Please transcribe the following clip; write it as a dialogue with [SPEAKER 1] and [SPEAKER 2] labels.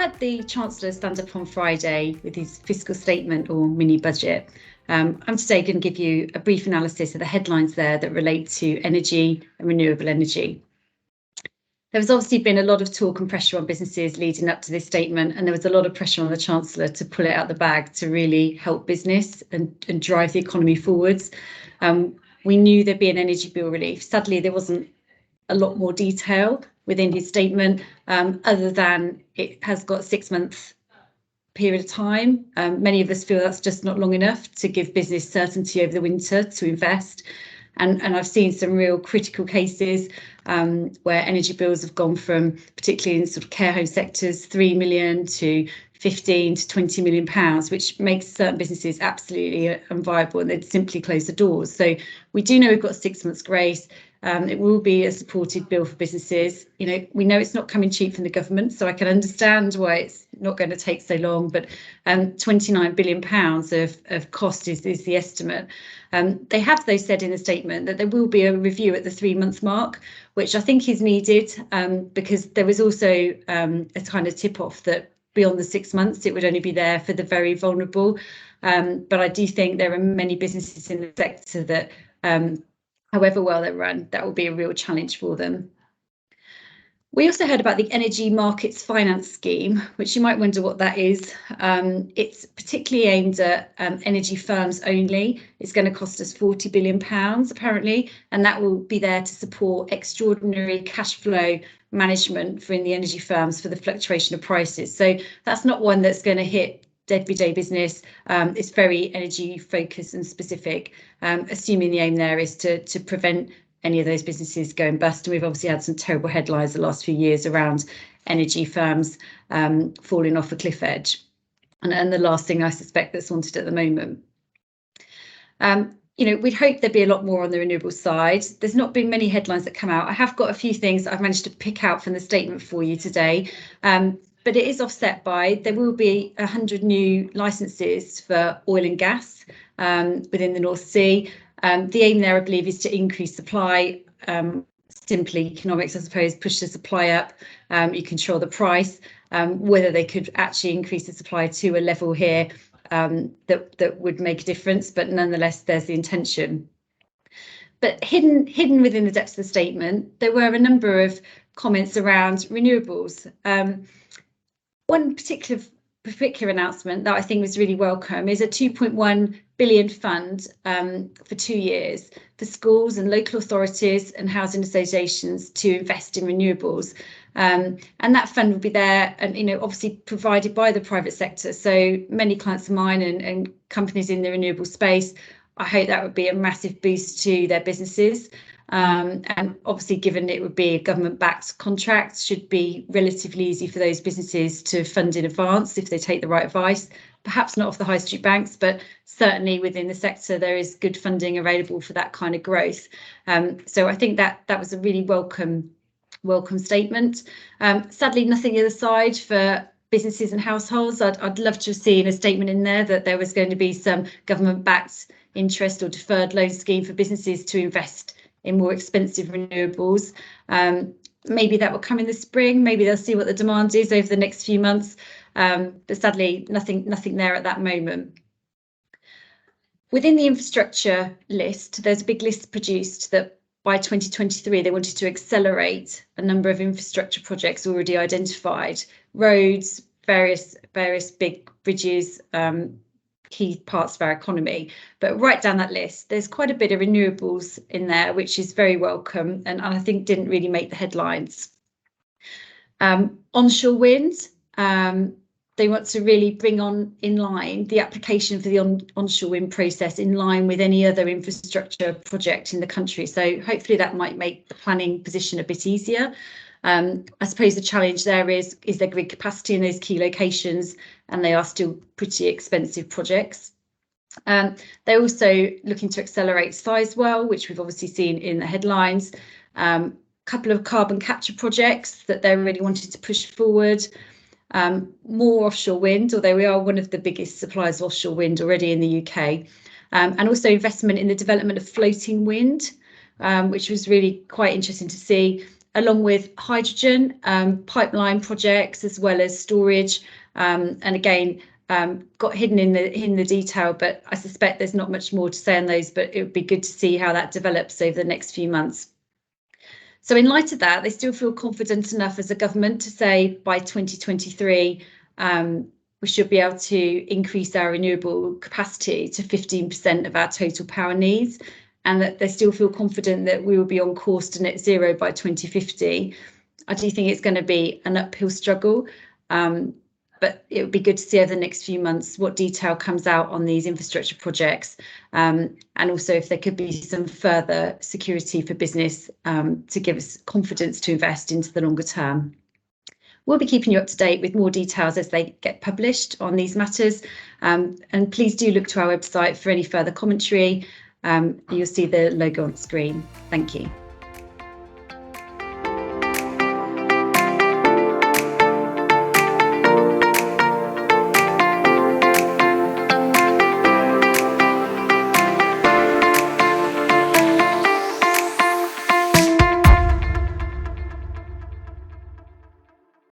[SPEAKER 1] had the Chancellor stand up on Friday with his fiscal statement or mini budget. I'm today going to give you a brief analysis of the headlines there that relate to energy and renewable energy. There's obviously been a lot of talk and pressure on businesses leading up to this statement, and there was a lot of pressure on the Chancellor to pull it out the bag to really help business and drive the economy forwards. We knew there'd be an energy bill relief. Sadly, there wasn't a lot more detail within his statement, other than it has got a 6-month period of time. Many of us feel that's just not long enough to give business certainty over the winter to invest. And I've seen some real critical cases where energy bills have gone from, particularly in sort of care home sectors, 3 million to 15 to 20 million pounds, which makes certain businesses absolutely unviable, and they'd simply close the doors. So we do know we've got 6 months grace. It will be a supported bill for businesses. You know, we know it's not coming cheap from the government, so I can understand why it's not going to take so long. But £29 billion of cost is the estimate. They have, though, said in the statement that there will be a review at the 3-month mark, which I think is needed, because there was also a kind of tip off that beyond the 6 months, it would only be there for the very vulnerable. But I do think there are many businesses in the sector that, however well they're run, that will be a real challenge for them. We also heard about the Energy Markets Finance Scheme, which you might wonder what that is. It's particularly aimed at energy firms only. It's going to cost us £40 billion, apparently, and that will be there to support extraordinary cash flow management for in the energy firms for the fluctuation of prices. So that's not one that's going to hit everyday business. It's very energy focused and specific, assuming the aim there is to prevent any of those businesses going bust. And we've obviously had some terrible headlines the last few years around energy firms falling off a cliff edge. And the last thing I suspect that's wanted at the moment. You know, we'd hope there'd be a lot more on the renewable side. There's not been many headlines that come out. I have got a few things that I've managed to pick out from the statement for you today. But it is offset by, there will be 100 new licences for oil and gas within the North Sea. The aim there, I believe, is to increase supply. Simply economics, I suppose, push the supply up. You control the price. Whether they could actually increase the supply to a level here that would make a difference, but nonetheless, there's the intention. But hidden within the depths of the statement, there were a number of comments around renewables. One particular announcement that I think was really welcome is a 2.1 billion fund for 2 years for schools and local authorities and housing associations to invest in renewables. And that fund will be there and, you know, obviously provided by the private sector. So many clients of mine and companies in the renewable space, I hope that would be a massive boost to their businesses. And obviously, given it would be a government-backed contract, should be relatively easy for those businesses to fund in advance if they take the right advice. Perhaps not off the high street banks, but certainly within the sector, there is good funding available for that kind of growth. So I think that was a really welcome statement. Sadly, nothing either side for businesses and households. I'd love to have seen a statement in there that there was going to be some government-backed interest or deferred loan scheme for businesses to invest in more expensive renewables. Maybe that will come in the spring. Maybe they'll see what the demand is over the next few months. But sadly, nothing there at that moment. Within the infrastructure list, there's a big list produced that by 2023, they wanted to accelerate a number of infrastructure projects already identified. Roads, various big bridges, key parts of our economy. But right down that list, there's quite a bit of renewables in there, which is very welcome and I think didn't really make the headlines. Onshore wind, they want to really bring in line the application for the onshore wind process in line with any other infrastructure project in the country. So hopefully that might make the planning position a bit easier. I suppose the challenge there is there grid capacity in those key locations, and they are still pretty expensive projects. They're also looking to accelerate Sizewell, which we've obviously seen in the headlines. Couple of carbon capture projects that they really wanted to push forward. More offshore wind, although we are one of the biggest suppliers of offshore wind already in the UK. And also investment in the development of floating wind, which was really quite interesting to see. along with hydrogen pipeline projects as well as storage. And again, got hidden in the detail, but I suspect there's not much more to say on those, but it would be good to see how that develops over the next few months. So in light of that, they still feel confident enough as a government to say by 2023, we should be able to increase our renewable capacity to 15% of our total power needs, and that they still feel confident that we will be on course to net zero by 2050. I do think it's going to be an uphill struggle, but it would be good to see over the next few months what detail comes out on these infrastructure projects, and also if there could be some further security for business to give us confidence to invest into the longer term. We'll be keeping you up to date with more details as they get published on these matters, and please do look to our website for any further commentary. You'll see the logo on screen. Thank you.